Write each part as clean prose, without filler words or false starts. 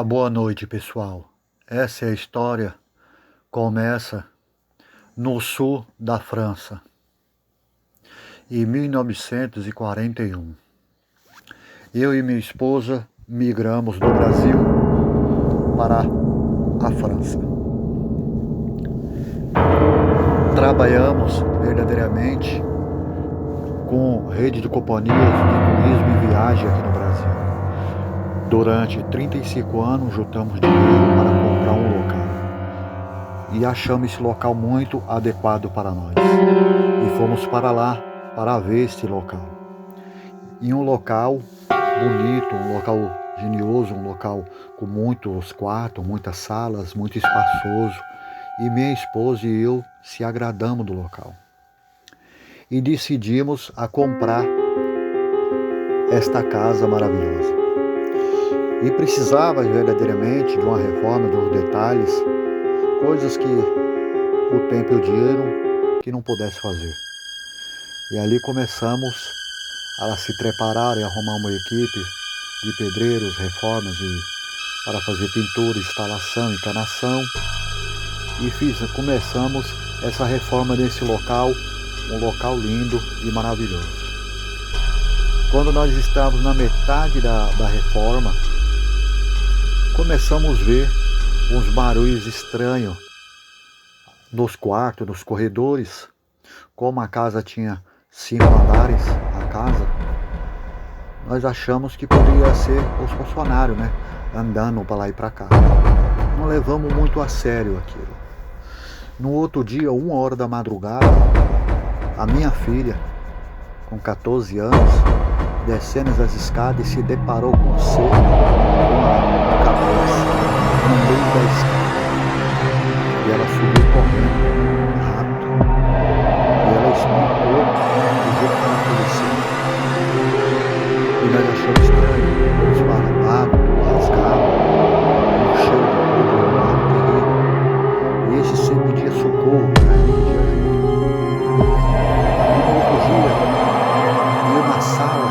Boa noite, pessoal. Essa é a história, começa no sul da França, em 1941. Eu e minha esposa migramos do Brasil para a França. Trabalhamos verdadeiramente com rede de companhias de turismo e viagem aqui no Brasil. Durante 35 anos juntamos dinheiro para comprar um local e achamos esse local muito adequado para nós. E fomos para lá para ver este local. Em um local bonito, um local genioso, um local com muitos quartos, muitas salas, muito espaçoso. E minha esposa e eu se agradamos do local. E decidimos a comprar esta casa maravilhosa. E precisava verdadeiramente de uma reforma, de uns detalhes, coisas que o tempo e o dinheiro que não pudesse fazer. E ali começamos a se preparar e arrumar uma equipe de pedreiros, reformas para fazer pintura, instalação, encanação. E começamos essa reforma nesse local, um local lindo e maravilhoso. Quando nós estávamos na metade da reforma, começamos a ver uns barulhos estranhos nos quartos, nos corredores. Como a casa tinha 5 andares, a casa, nós achamos que poderia ser os funcionários, andando para lá e para cá. Não levamos muito a sério aquilo. No outro dia, 1h da madrugada, a minha filha, com 14 anos, descendo as escadas e se deparou com um ser com a cabeça no meio da escada. E ela subiu correndo, rápido. E ela explicou o jeito que aconteceu. E nós achamos estranho, esparramado, rasgado, um cheiro de podre no ar terrível. E esse ser pedia socorro para ele, pedia ajuda. E no outro dia, eu na sala,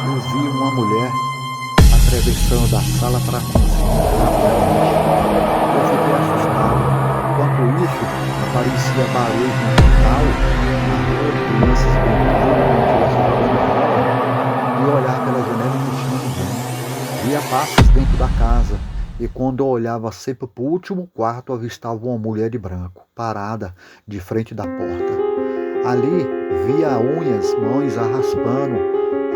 eu vi uma mulher atravessando da sala para a cozinha. Eu fiquei assustado. Enquanto isso, aparecia barulho no quintal, na rua, crianças brincando, e olhar pela janela e não tinha ninguém. Via passos dentro da casa, e quando eu olhava sempre para o último quarto, avistava uma mulher de branco, parada de frente da porta. Ali via unhas, mãos arraspando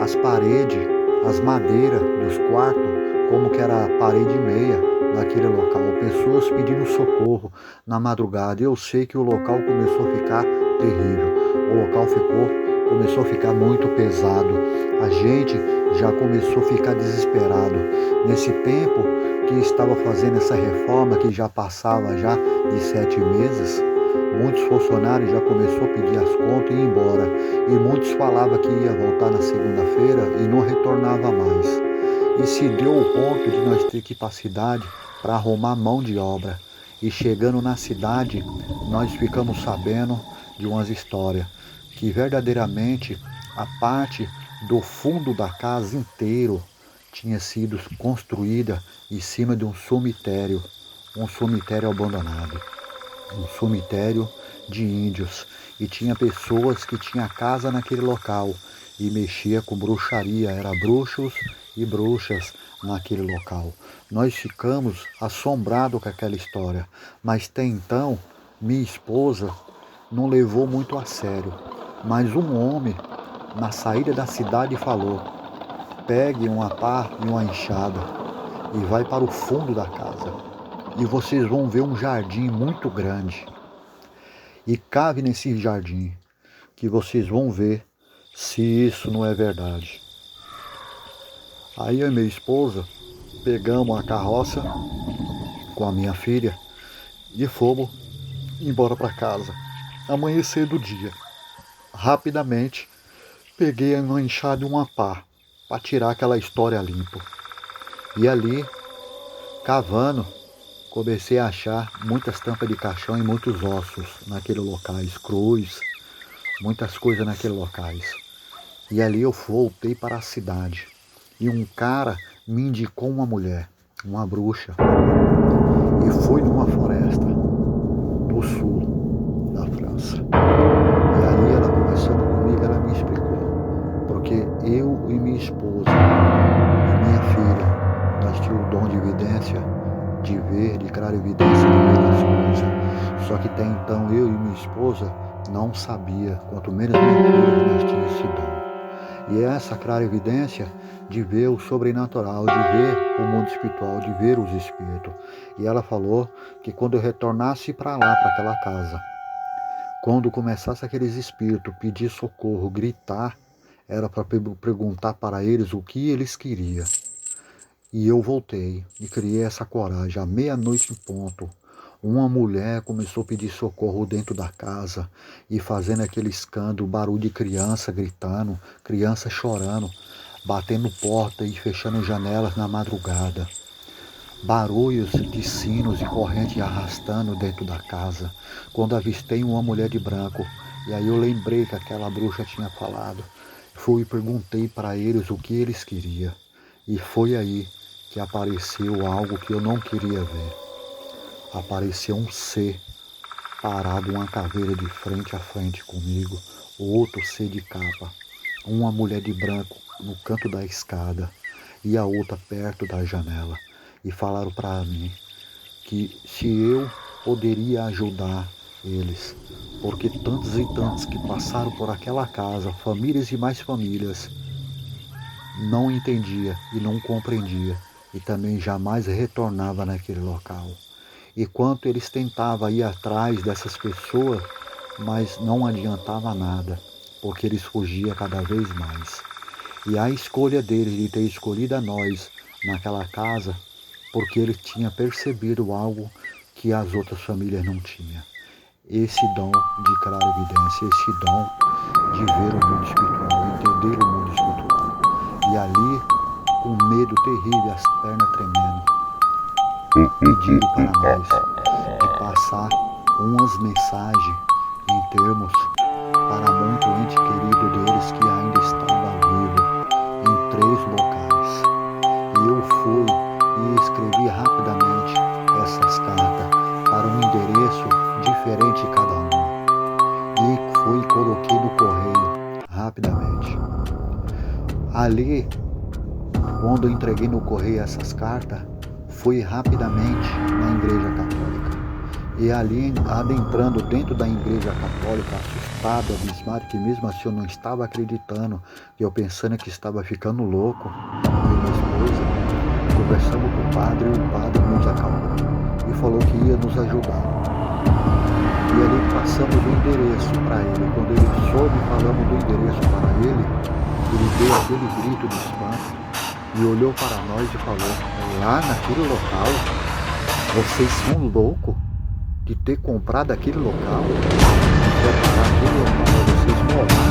as paredes, as madeiras dos quartos, como que era parede e meia naquele local. Pessoas pedindo socorro na madrugada. Eu sei que o local começou a ficar terrível. O local começou a ficar muito pesado. A gente já começou a ficar desesperado. Nesse tempo que estava fazendo essa reforma, que já passava já de 7 meses, muitos funcionários já começaram a pedir as contas e ir embora. E muitos falavam que ia voltar na segunda-feira e não retornava mais. E se deu o ponto de nós ter que ir para a cidade para arrumar mão de obra. E chegando na cidade, nós ficamos sabendo de umas histórias. Que verdadeiramente a parte do fundo da casa inteiro tinha sido construída em cima de um cemitério abandonado. Um cemitério de índios. E tinha pessoas que tinham casa naquele local e mexia com bruxaria, era bruxos e bruxas naquele local. Nós ficamos assombrados com aquela história, mas até então minha esposa não levou muito a sério. Mas um homem na saída da cidade falou: pegue uma pá e uma enxada e vai para o fundo da casa e vocês vão ver um jardim muito grande. E cave nesse jardim, que vocês vão ver se isso não é verdade. Aí eu e minha esposa pegamos a carroça com a minha filha e fomos embora para casa. Amanhecer do dia. Rapidamente peguei uma enxada e uma pá para tirar aquela história limpa. E ali, cavando, comecei a achar muitas tampas de caixão e muitos ossos naquele locais, cruz, muitas coisas naquele locais. E ali eu voltei para a cidade. E um cara me indicou uma mulher. uma bruxa, e fui numa floresta no sul da França. E ali ela conversando comigo, ela me explicou, porque eu e minha esposa e minha filha, nós tínhamos o dom de vidência, de ver, de clarividência, de ver as coisas. Só que até então eu e minha esposa não sabia, quanto menos minha filha, que nós tínhamos esse dom. E essa clarividência de ver o sobrenatural, de ver o mundo espiritual, de ver os espíritos. E ela falou que quando eu retornasse para lá, para aquela casa, quando começasse aqueles espíritos pedir socorro, gritar, era para perguntar para eles o que eles queriam. E eu voltei e criei essa coragem. À meia-noite em ponto, uma mulher começou a pedir socorro dentro da casa e fazendo aquele escândalo, barulho de criança gritando, criança chorando, batendo porta e fechando janelas na madrugada. Barulhos de sinos e corrente arrastando dentro da casa. Quando avistei uma mulher de branco, e aí eu lembrei que aquela bruxa tinha falado. Fui e perguntei para eles o que eles queriam. E foi aí que apareceu algo que eu não queria ver. Apareceu um ser parado, uma caveira de frente a frente comigo, outro ser de capa, uma mulher de branco no canto da escada e a outra perto da janela. E falaram para mim que se eu poderia ajudar eles, porque tantos e tantos que passaram por aquela casa, famílias e mais famílias, não entendia e não compreendia e também jamais retornava naquele local. E quanto eles tentavam ir atrás dessas pessoas, mas não adiantava nada, porque eles fugiam cada vez mais. E a escolha deles de ter escolhido a nós naquela casa, porque eles tinham percebido algo que as outras famílias não tinham. Esse dom de clarividência, esse dom de ver o mundo espiritual, entender o mundo espiritual. E ali, com medo terrível, as pernas tremendo, pediram para nós de passar umas mensagens em termos para muito ente querido deles que ainda estava vivo em 3 locais. E eu fui e escrevi rapidamente essas cartas para um endereço diferente cada uma. E fui e coloquei no correio rapidamente. Ali, quando eu entreguei no correio essas cartas, fui rapidamente na igreja católica. E ali, adentrando dentro da igreja católica, assustado, abismado, que mesmo assim eu não estava acreditando, eu pensando que estava ficando louco, eu e minha esposa, conversamos com o padre nos acalmou e falou que ia nos ajudar. E ali passamos o endereço para ele. Quando ele soube, falamos do endereço para ele, ele deu aquele grito de espanto e olhou para nós e falou: lá naquele local, vocês são loucos de ter comprado aquele local, de preparar aquele local para vocês morar.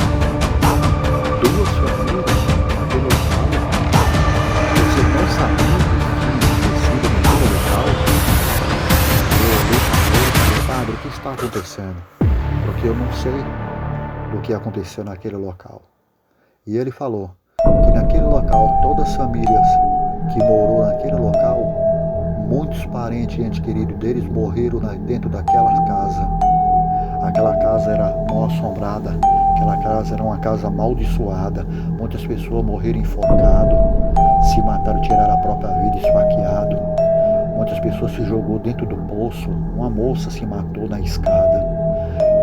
2 famílias naquele local. Vocês não sabiam que tinha acontecido naquele local? Eu olhei para ele e falei: padre, o que está acontecendo? Porque eu não sei do que aconteceu naquele local. E ele falou que naquele local, todas as famílias que moram naquele local, muitos parentes e entes queridos deles morreram dentro daquela casa. Aquela casa era mal assombrada, aquela casa era uma casa amaldiçoada. Muitas pessoas morreram enforcadas, se mataram, tiraram a própria vida esfaqueado. Muitas pessoas se jogou dentro do poço. Uma moça se matou na escada.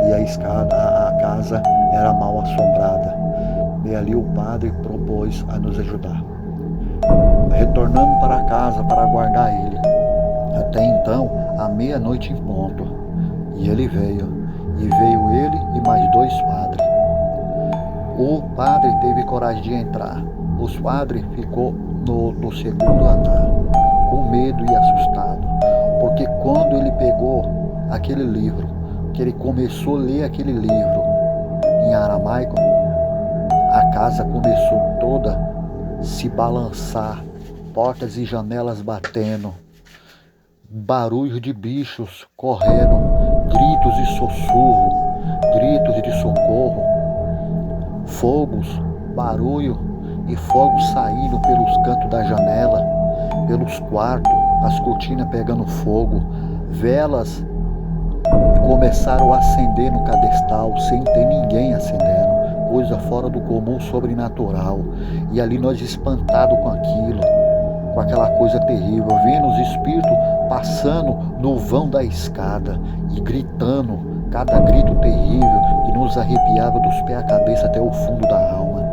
E a casa era mal assombrada. E ali o padre propôs a nos ajudar. Retornando para casa para aguardar ele. Até então, à meia-noite em ponto. E ele veio. E veio ele e mais 2 padres. O padre teve coragem de entrar. Os padres ficou no segundo andar, com medo e assustado. Porque quando ele pegou aquele livro, que ele começou a ler aquele livro em aramaico, a casa começou toda a se balançar, portas e janelas batendo, barulho de bichos correndo, gritos de sussurro, gritos de socorro, fogos, barulho e fogos saindo pelos cantos da janela, pelos quartos, as cortinas pegando fogo, velas começaram a acender no cadestal sem ter ninguém acendendo, coisa fora do comum, sobrenatural. E ali nós espantados com aquilo, com aquela coisa terrível, vendo os espíritos passando no vão da escada e gritando, cada grito terrível que nos arrepiava dos pés à cabeça até o fundo da alma.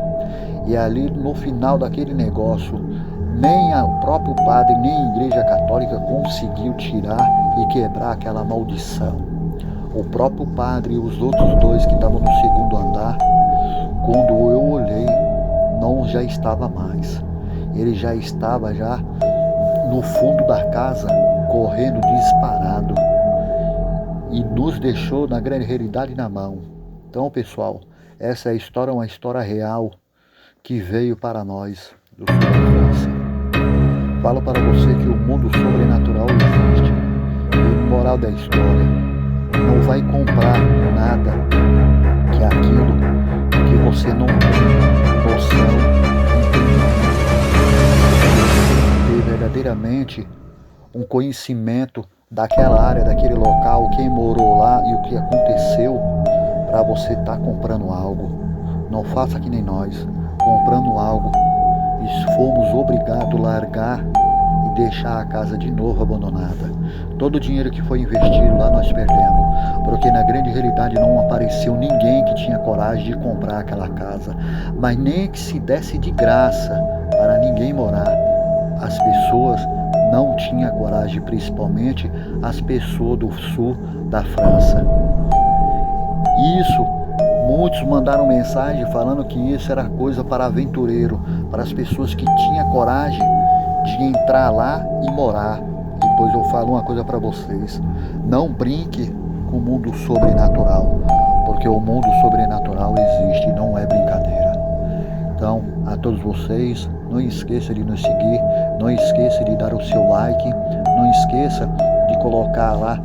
E ali no final daquele negócio, nem o próprio padre, nem a Igreja Católica conseguiu tirar e quebrar aquela maldição. O próprio padre e os outros dois que estavam no segundo andar, quando eu olhei, não já estava mais. Ele já estava já no fundo da casa, correndo disparado, e nos deixou na grande realidade na mão. Então, pessoal, essa é a história, uma história real que veio para nós do sul da França. Falo para você que o mundo sobrenatural existe. E moral da história, não vai comprar nada que é aquilo que você não tem noção, ter verdadeiramente um conhecimento daquela área, daquele local, quem morou lá e o que aconteceu para você estar comprando algo. Não faça que nem nós, comprando algo e fomos obrigados a largar e deixar a casa de novo abandonada. Todo o dinheiro que foi investido lá nós perdemos, porque na grande realidade não apareceu ninguém que tinha coragem de comprar aquela casa, mas nem que se desse de graça para ninguém morar. As pessoas não tinham coragem, principalmente as pessoas do sul da França. Isso, muitos mandaram mensagem falando que isso era coisa para aventureiro, para as pessoas que tinham coragem de entrar lá e morar. E depois eu falo uma coisa para vocês: não brinque com o mundo sobrenatural, porque o mundo sobrenatural existe e não é brincadeira. Então, a todos vocês, não esqueça de nos seguir, não esqueça de dar o seu like, não esqueça de colocar lá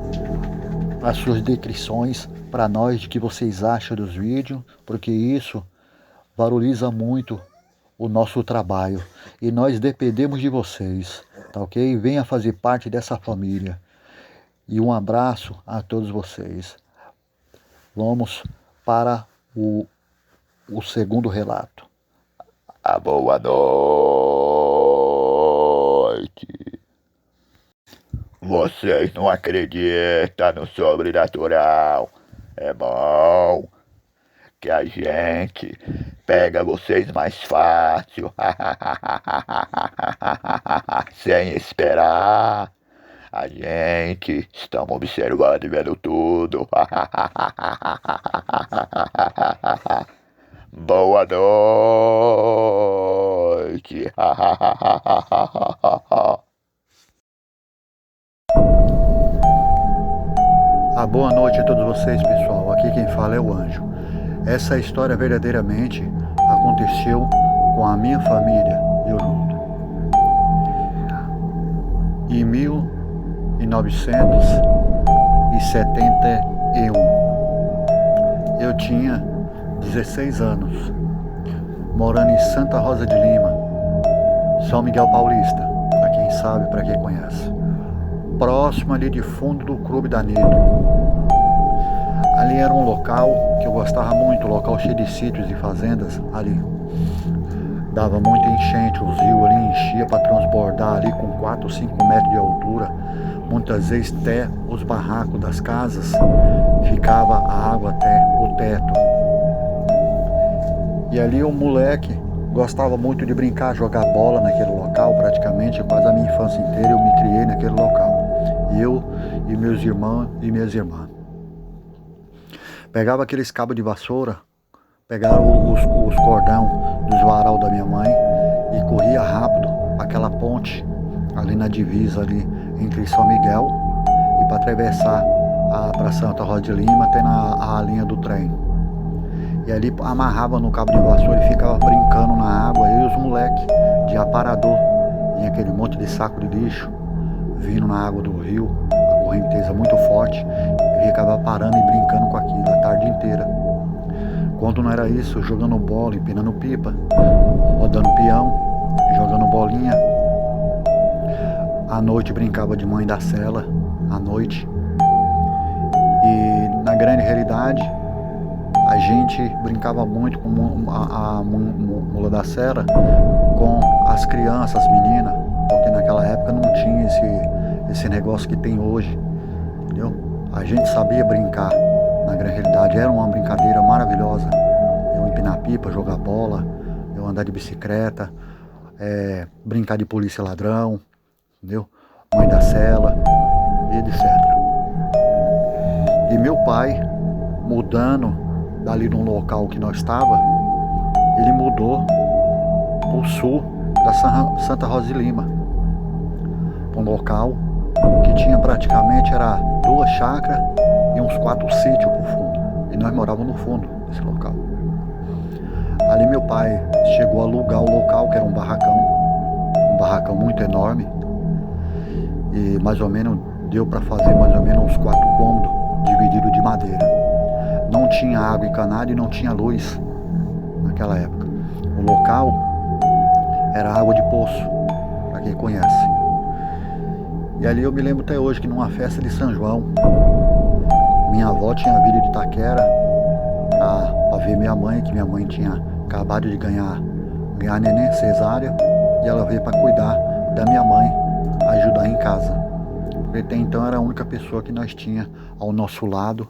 as suas descrições para nós de que vocês acham dos vídeos, porque isso valoriza muito o nosso trabalho e nós dependemos de vocês, tá ok? Venha fazer parte dessa família e um abraço a todos vocês. Vamos para o segundo relato. A boa noite. Vocês não acreditam no sobrenatural. É bom que a gente pega vocês mais fácil. Sem esperar. A gente estamos observando e vendo tudo. Boa noite. Boa noite a todos vocês, pessoal. Aqui quem fala é o Anjo. Essa história verdadeiramente aconteceu com a minha família, eu junto. Em 1971, eu tinha 16 anos, morando em Santa Rosa de Lima, São Miguel Paulista, para quem sabe, para quem conhece. Próximo ali de fundo do Clube da Nido. Ali era um local que eu gostava muito, um local cheio de sítios e fazendas ali. Dava muita enchente, o rio ali enchia para transbordar ali com 4 ou 5 metros de altura. Muitas vezes até os barracos das casas ficava a água até o teto. E ali o moleque gostava muito de brincar, jogar bola naquele local, praticamente quase a minha infância inteira eu me criei naquele local. Eu e meus irmãos e minhas irmãs. Pegava aqueles cabos de vassoura, pegava os cordão dos varal da minha mãe e corria rápido para aquela ponte ali na divisa ali entre São Miguel e para atravessar para Santa Rosa de Lima até a linha do trem. E ali amarrava no cabo de vassoura e ficava brincando na água, eu e os moleques de aparador. Vinha aquele monte de saco de lixo vindo na água do rio, a correnteza muito forte, e ficava parando e brincando com aquilo a tarde inteira. Quando não era isso, jogando bola, empinando pipa, rodando peão, jogando bolinha. À noite brincava de mãe da sela, à noite. E na grande realidade, a gente brincava muito com a mula da sela, com as crianças, as meninas, porque naquela época não tinha esse negócio que tem hoje, entendeu? A gente sabia brincar, na grande realidade, era uma brincadeira maravilhosa. Eu empinar pipa, jogar bola, eu andar de bicicleta, brincar de polícia e ladrão, entendeu? Mãe da sela, e etc. E meu pai, mudando dali no local que nós estava, ele mudou para o sul da Santa Rosa de Lima, um local que tinha praticamente era 2 chácaras e uns 4 sítios por fundo, e nós morávamos no fundo desse local. Ali meu pai chegou a alugar o local, que era um barracão muito enorme, e mais ou menos deu para fazer mais ou menos uns 4 cômodos divididos de madeira. Não tinha água encanada e não tinha luz naquela época. O local era água de poço, para quem conhece. E ali eu me lembro até hoje que numa festa de São João, minha avó tinha vindo de Itaquera para ver minha mãe, que minha mãe tinha acabado de ganhar neném, cesárea, e ela veio para cuidar da minha mãe, ajudar em casa. Porque até então era a única pessoa que nós tinha ao nosso lado,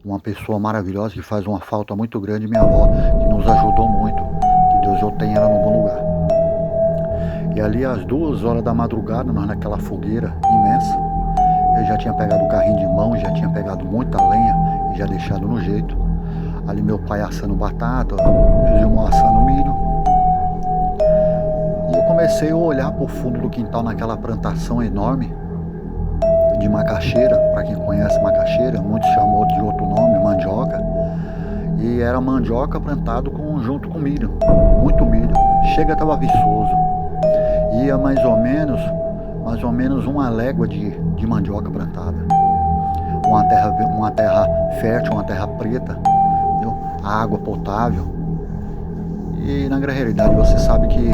uma pessoa maravilhosa que faz uma falta muito grande, minha avó, que nos ajudou muito, que Deus eu tenha ela num bom lugar. E ali às 2 horas da madrugada, nós naquela fogueira imensa, eu já tinha pegado o carrinho de mão, já tinha pegado muita lenha e já deixado no jeito. Ali meu pai assando batata, Gilmar assando milho. E eu comecei a olhar para o fundo do quintal naquela plantação enorme de macaxeira, para quem conhece macaxeira, muitos chamou de outro nome, mandioca. E era mandioca plantado junto com milho, muito milho. Chega, estava viçoso. Ia mais ou menos 1 légua de mandioca plantada. Uma terra fértil, uma terra preta, entendeu? Água potável. E na realidade você sabe que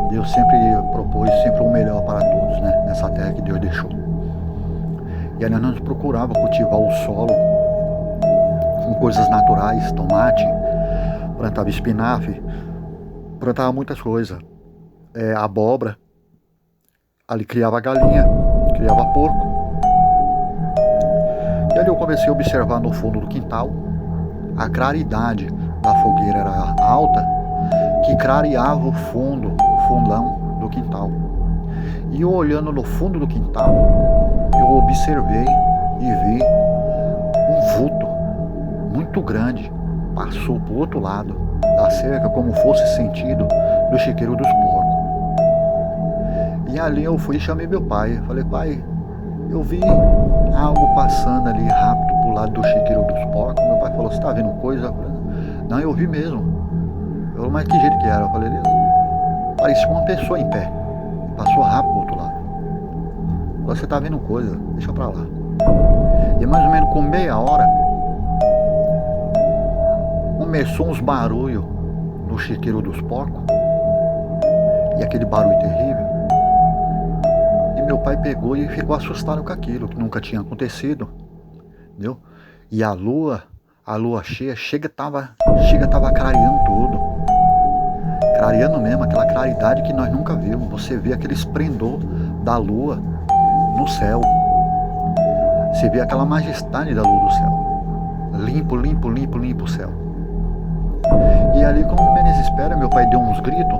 Deus sempre propôs sempre o melhor para todos, né? Nessa terra que Deus deixou. E aí nós procurava cultivar o solo com coisas naturais, tomate, plantava espinafre, plantava muitas coisas, abóbora, ali criava galinha, criava porco. E ali eu comecei a observar no fundo do quintal, a claridade da fogueira era alta, que clareava o fundão do quintal. E eu olhando no fundo do quintal, eu observei e vi um vulto muito grande, passou para o outro lado da cerca, como fosse sentido do chiqueiro dos porcos. E ali eu fui e chamei meu pai. Falei, pai, eu vi algo passando ali rápido pro lado do chiqueiro dos porcos. Meu pai falou, você tá vendo coisa? Eu falei, não, eu vi mesmo. Eu falei, mas que jeito que era? Eu falei, parecia uma pessoa em pé. E passou rápido pro outro lado. Eu falei, você tá vendo coisa? Deixa pra lá. E mais ou menos com meia hora, começou uns barulhos no chiqueiro dos porcos. E aquele barulho terrível. Meu pai pegou e ficou assustado com aquilo, que nunca tinha acontecido, entendeu? E a lua cheia, tava clareando tudo. Clareando mesmo, aquela claridade que nós nunca vimos. Você vê aquele esplendor da lua no céu. Você vê aquela majestade da luz do céu. Limpo o céu. E ali, como menos espera, meu pai deu uns gritos,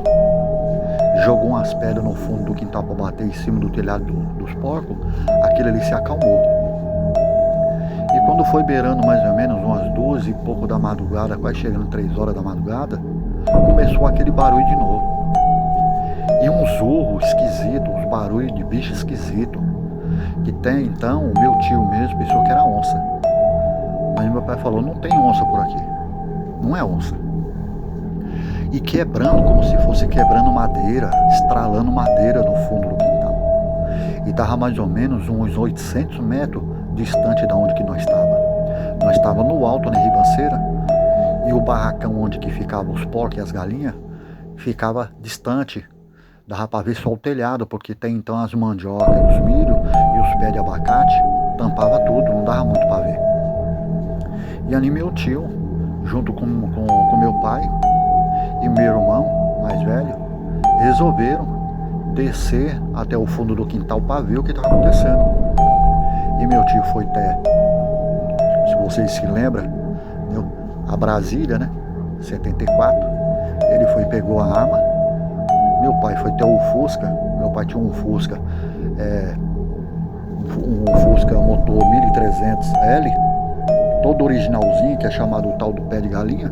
jogou umas pedras no fundo do quintal para bater em cima do telhado dos porcos. Aquilo ali se acalmou. E quando foi beirando mais ou menos umas 2 e pouco da madrugada, quase chegando 3 horas da madrugada, começou aquele barulho de novo. E uns urros esquisitos, uns barulhos de bicho esquisito. Que tem então, o meu tio mesmo pensou que era onça. Mas meu pai falou, não tem onça por aqui. Não é onça. E quebrando, como se fosse quebrando madeira, estralando madeira no fundo do quintal. E estava mais ou menos uns 800 metros distante de onde que nós estávamos. Nós estávamos no alto, na ribanceira, e o barracão onde que ficavam os porcos e as galinhas ficava distante Dava para ver só o telhado, porque tem então as mandiocas, os milho e os pés de abacate, tampava tudo, não dava muito para ver. E ali meu tio, junto com meu pai e meu irmão mais velho, resolveram descer até o fundo do quintal para ver o que estava acontecendo. E meu tio foi até, se vocês se lembram, a Brasília, né? 74. Ele foi e pegou a arma. Meu pai foi ter o Fusca. Meu pai tinha um Fusca, um Fusca motor 1300L, todo originalzinho, que é chamado o tal do pé de galinha.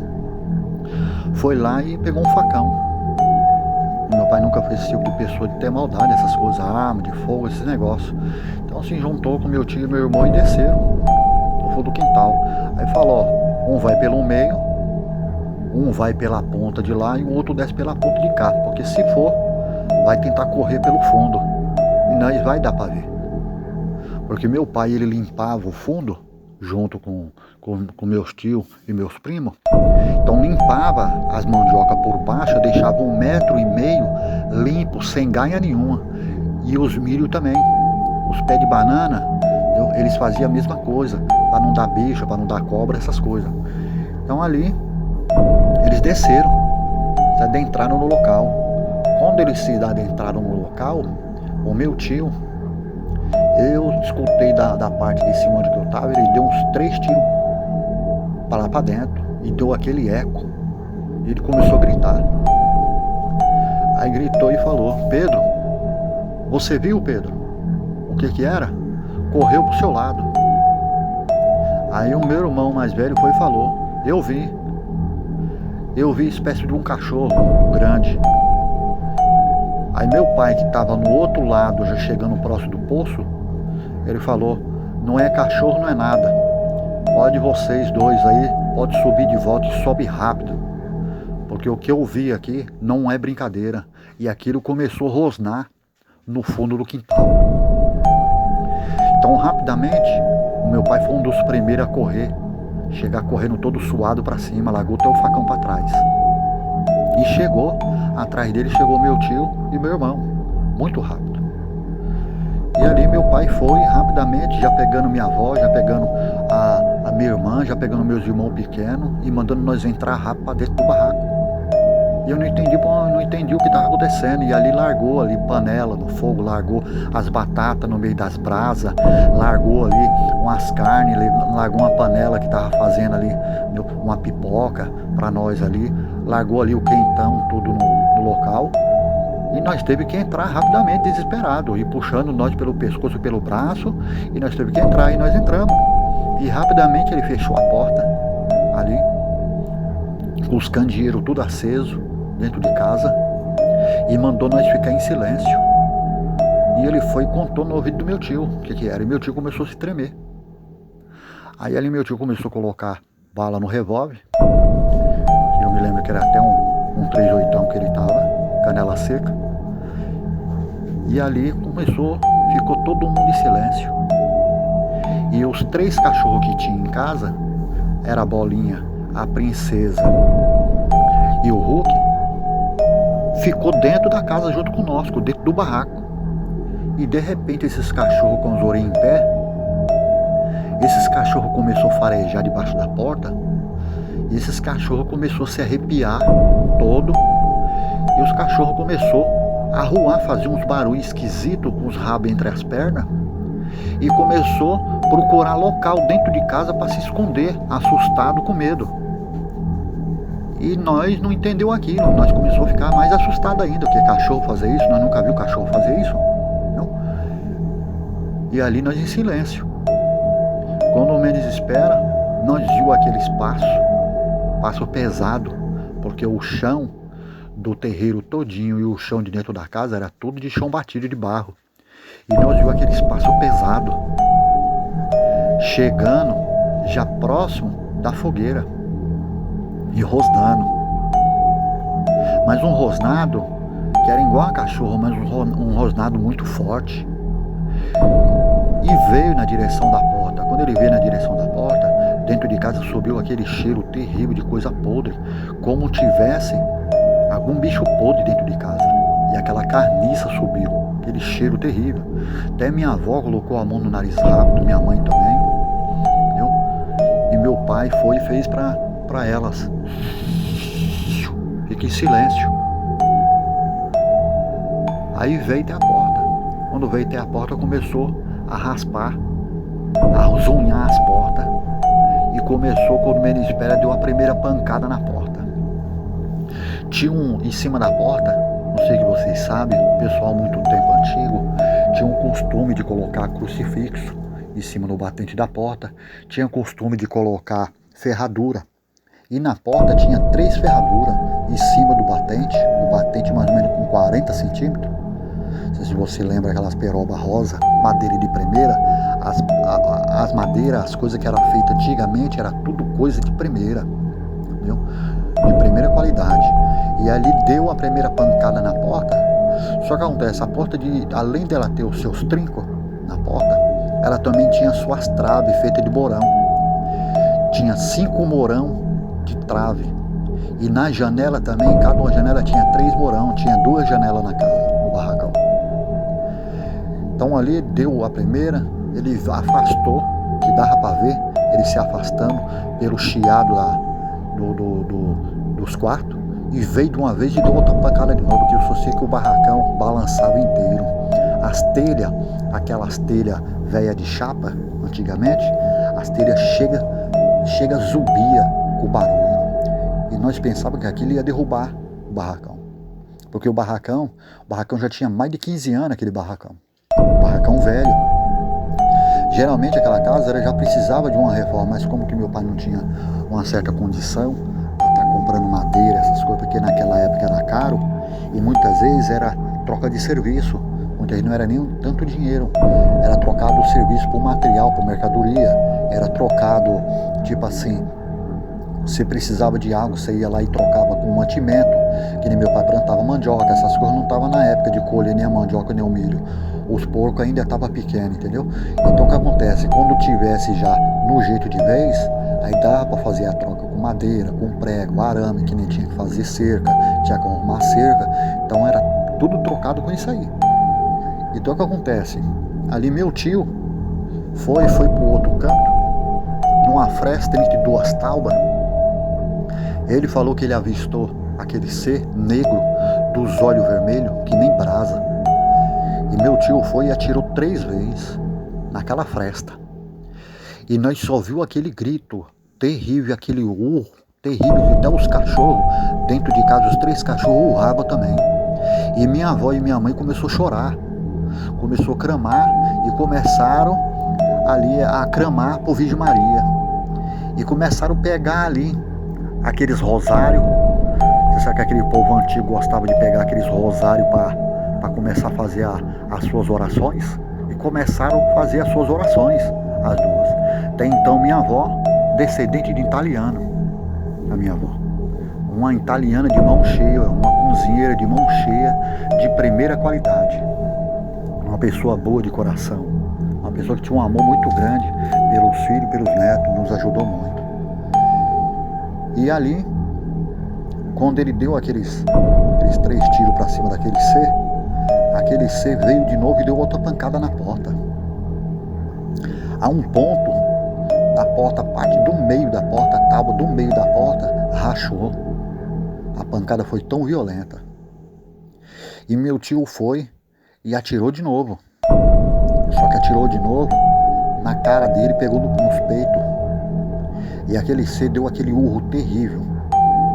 Foi lá e pegou um facão. Meu pai nunca foi esse tipo de pessoa de ter maldade, essas coisas, arma, de fogo, esses negócios. Então se juntou com meu tio e meu irmão e desceram no fundo do quintal. Aí falou, ó, um vai pelo meio, um vai pela ponta de lá e o outro desce pela ponta de cá, porque se for, vai tentar correr pelo fundo e nós vai dar para ver. Porque meu pai, ele limpava o fundo junto com meus tios e meus primos. Então limpava as mandiocas por baixo, deixava 1,5 m limpo, sem ganha nenhuma. E os milho também. Os pés de banana, eles faziam a mesma coisa, para não dar bicho, para não dar cobra, essas coisas. Então ali, eles desceram, se adentraram no local. Quando eles se adentraram no local, o meu tio, eu escutei da parte de cima onde eu estava, ele deu uns 3 tiros para lá para dentro e deu aquele eco. E ele começou a gritar. Aí gritou e falou, Pedro, você viu, Pedro? O que era? Correu pro seu lado. Aí o meu irmão mais velho foi e falou, eu vi espécie de um cachorro grande. Aí meu pai, que estava no outro lado, já chegando próximo do poço, ele falou, não é cachorro, não é nada. Pode vocês dois aí, pode subir de volta e sobe rápido. Porque o que eu vi aqui não é brincadeira. E aquilo começou a rosnar no fundo do quintal. Então rapidamente, o meu pai foi um dos primeiros a correr. Chegar correndo todo suado para cima, largou até o facão para trás. E chegou, atrás dele chegou meu tio e meu irmão, muito rápido. E ali meu pai foi rapidamente, já pegando minha avó, já pegando a minha irmã, já pegando meus irmãos pequenos e mandando nós entrar rápido para dentro do barraco. E eu não entendi o que estava acontecendo. E ali largou ali panela no fogo, largou as batatas no meio das brasas, largou ali umas carnes, largou uma panela que estava fazendo ali uma pipoca para nós ali, largou ali o quentão tudo no local. E nós teve que entrar rapidamente, desesperado, e puxando nós pelo pescoço e pelo braço, e nós teve que entrar, e nós entramos. E rapidamente ele fechou a porta ali, com os candeeiros tudo aceso dentro de casa, e mandou nós ficar em silêncio. E ele foi e contou no ouvido do meu tio o que era, e meu tio começou a se tremer. Aí ali meu tio começou a colocar bala no revólver, eu me lembro que era até um 38 que ele tava, canela seca. E ali ficou todo mundo em silêncio. E os 3 cachorros que tinha em casa, era a Bolinha, a Princesa e o Hulk, ficou dentro da casa junto conosco, dentro do barraco. E de repente esses cachorros com os orelhos em pé, esses cachorros começaram a farejar debaixo da porta, e esses cachorros começaram a se arrepiar todo, e os cachorros começaram a ruar, fazer uns barulhos esquisitos com os rabos entre as pernas, e começou a procurar local dentro de casa para se esconder, assustado, com medo. E nós não entendeu aquilo, nós começamos a ficar mais assustados ainda, porque cachorro fazer isso, nós nunca viu cachorro fazer isso, não? E ali nós em silêncio. Quando o menos espera, nós viu aquele passo pesado, porque o chão do terreiro todinho e o chão de dentro da casa era tudo de chão batido de barro. E nós viu aquele espaço pesado, chegando já próximo da fogueira e rosnando. Mas um rosnado que era igual a cachorro, mas um rosnado muito forte. E veio na direção da porta. Quando ele veio na direção da porta, dentro de casa subiu aquele cheiro terrível de coisa podre, como tivesse algum bicho podre dentro de casa. e aquela carniça subiu, aquele cheiro terrível. Até minha avó colocou a mão no nariz rápido, minha mãe também, entendeu? E meu pai foi e fez para elas. Fica em silêncio. Aí veio até a porta. Quando veio até a porta, começou a raspar, a zunhar as portas. E começou, quando menos espera, deu a primeira pancada na porta. Tinha em cima da porta, não sei se vocês sabem, o pessoal muito tempo antigo tinha um costume de colocar crucifixo em cima do batente da porta, tinha costume de colocar ferradura. E na porta tinha 3 ferraduras em cima do batente, o batente mais ou menos com 40 centímetros. Não sei se você lembra aquelas peroba rosa, madeira de primeira. As madeiras, as coisas que eram feitas antigamente, era tudo coisa de primeira, entendeu? De primeira qualidade. E ali deu a primeira pancada na porta. Só que acontece, a porta, além dela ter os seus trincos na porta, ela também tinha suas traves feitas de morão. Tinha 5 morão de trave. E na janela também, cada uma janela tinha 3 morão, tinha 2 janelas na casa, no barracão. Então ali deu a primeira, ele afastou, que dava para ver, ele se afastando pelo chiado lá dos quartos, e veio de uma vez e deu outra pancada de novo, que eu só sei que o barracão balançava inteiro. As telhas, aquelas telhas velhas de chapa, antigamente, as telhas chega zubia com o barulho. E nós pensávamos que aquilo ia derrubar o barracão. Porque o barracão já tinha mais de 15 anos, aquele barracão. Barracão velho. Geralmente aquela casa já precisava de uma reforma, mas como que meu pai não tinha uma certa condição para estar comprando madeira, essas coisas, porque naquela época era caro, e muitas vezes era troca de serviço, muitas vezes não era nem tanto dinheiro, era trocado o serviço por material, por mercadoria, era trocado, tipo assim, você precisava de água, você ia lá e trocava com mantimento, que nem meu pai plantava mandioca, essas coisas não estavam na época de colher nem a mandioca nem o milho. Os porcos ainda estavam pequenos, entendeu? Então o que acontece? Quando tivesse já no jeito de vez, aí dava para fazer a troca com madeira, com prego, arame, que nem tinha que fazer cerca, tinha que arrumar cerca. Então era tudo trocado com isso aí. Então o que acontece? Ali meu tio foi pro outro canto, numa fresta entre 2 taubas. Ele falou que ele avistou aquele ser negro dos olhos vermelhos, que nem brasa. E meu tio foi e atirou 3 vezes naquela fresta. E nós só viu aquele grito terrível, aquele urro terrível, até os cachorros dentro de casa, os 3 cachorros urravam também. E minha avó e minha mãe começou a chorar, começou a clamar e começaram ali a clamar por Virgem Maria. E começaram a pegar ali aqueles rosários. Você sabe que aquele povo antigo gostava de pegar aqueles rosários para começar a fazer as suas orações, e começaram a fazer as suas orações, as duas. Até então minha avó, descendente de italiano, a minha avó, uma italiana de mão cheia, uma cozinheira de mão cheia, de primeira qualidade, uma pessoa boa de coração, uma pessoa que tinha um amor muito grande pelos filhos e pelos netos, nos ajudou muito. E ali, quando ele deu aqueles 3 tiros para cima daquele ser veio de novo e deu outra pancada na porta. A um ponto da porta, a parte do meio da porta, a tábua do meio da porta, rachou. A pancada foi tão violenta. E meu tio foi e atirou de novo. Só que atirou de novo na cara dele, pegou nos peitos. E aquele ser deu aquele urro terrível,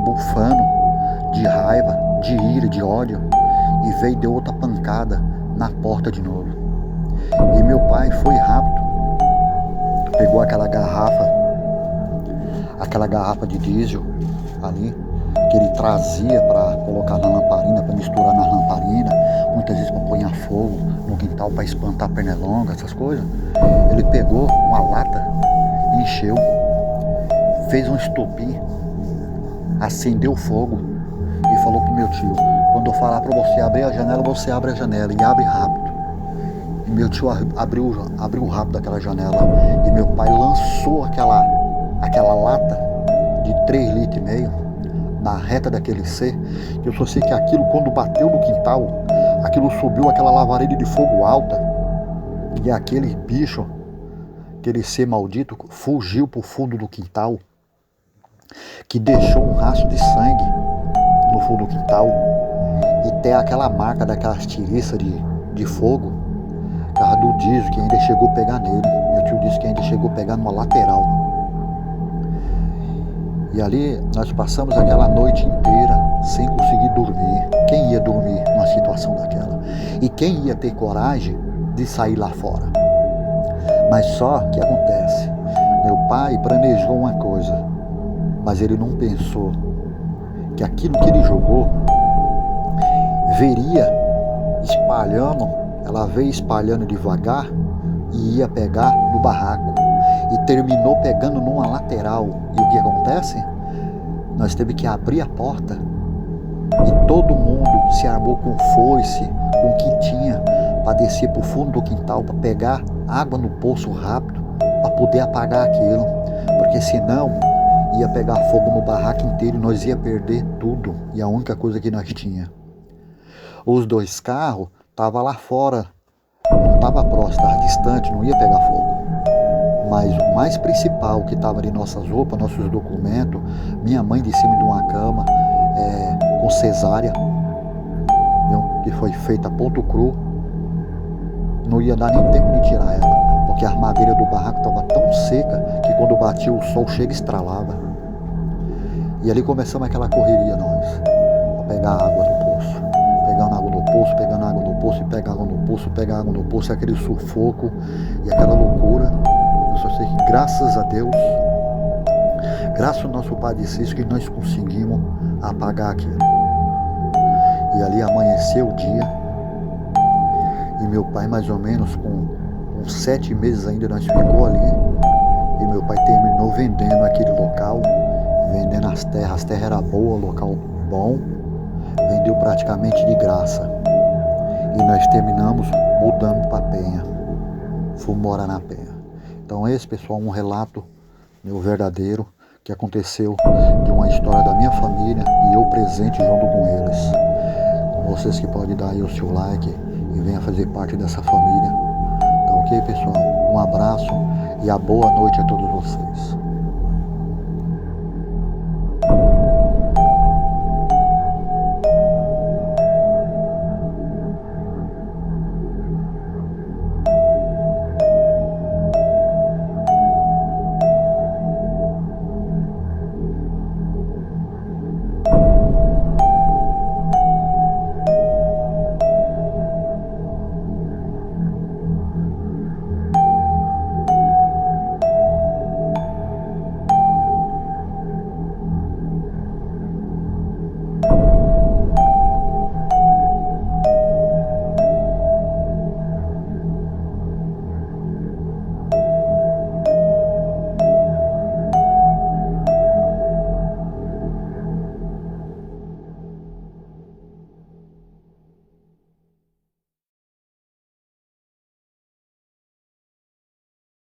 bufando, de raiva, de ira, de ódio. E veio e deu outra pancada na porta de novo. E meu pai foi rápido, pegou aquela garrafa de diesel ali, que ele trazia para colocar na lamparina, para misturar nas lamparinas, muitas vezes para pôr a fogo no quintal para espantar pernilonga, essas coisas. Ele pegou uma lata, encheu, fez um estopim, acendeu o fogo e falou pro meu tio: quando eu falar para você abrir a janela, você abre a janela, e abre rápido. E meu tio abriu rápido aquela janela, e meu pai lançou aquela lata de 3,5 litros na reta daquele ser. Eu só sei que aquilo, quando bateu no quintal, aquilo subiu aquela lavareda de fogo alta, e aquele bicho, aquele ser maldito, fugiu pro fundo do quintal, que deixou um rastro de sangue no fundo do quintal, e tem aquela marca daquelas tiriças de fogo, carro do diesel, que ainda chegou a pegar nele. Meu tio disse que ainda chegou a pegar numa lateral. E ali nós passamos aquela noite inteira sem conseguir dormir. Quem ia dormir numa situação daquela? E quem ia ter coragem de sair lá fora? Mas só que acontece, meu pai planejou uma coisa, mas ele não pensou que aquilo que ele jogou veria espalhando, ela veio espalhando devagar e ia pegar no barraco, e terminou pegando numa lateral. E o que acontece? Nós tivemos que abrir a porta, e todo mundo se armou com foice, com o que tinha, para descer para o fundo do quintal, para pegar água no poço rápido, para poder apagar aquilo, porque senão ia pegar fogo no barraco inteiro e nós ia perder tudo, e a única coisa que nós tinha. Os 2 carros estavam lá fora, não estava próximo, estava distante, não ia pegar fogo. Mas o mais principal, que estava ali, nossas roupas, nossos documentos, minha mãe de cima de uma cama, com cesárea, que foi feita a ponto cru, não ia dar nem tempo de tirar ela, porque a armadeira do barraco estava tão seca que quando batia o sol chega e estralava. E ali começamos aquela correria nós, para pegar água do poço, pegando água no poço, pegando água no poço, e pegar água no poço, pegar água no poço, aquele sufoco e aquela loucura. Eu só sei que graças a Deus, graças ao nosso Padre Cícero, que nós conseguimos apagar aquilo. E ali amanheceu o dia, e meu pai, mais ou menos com uns 7 meses ainda, nós ficou ali, e meu pai terminou vendendo aquele local, vendendo as terras eram boas, local bom, vendeu praticamente de graça. E nós terminamos mudando para Penha, fomos morar na Penha. Então esse, pessoal, um relato meu verdadeiro, que aconteceu de uma história da minha família, e eu presente junto com eles. Vocês que podem dar aí o seu like e venha fazer parte dessa família. Então, ok, pessoal? Um abraço e a boa noite a todos vocês.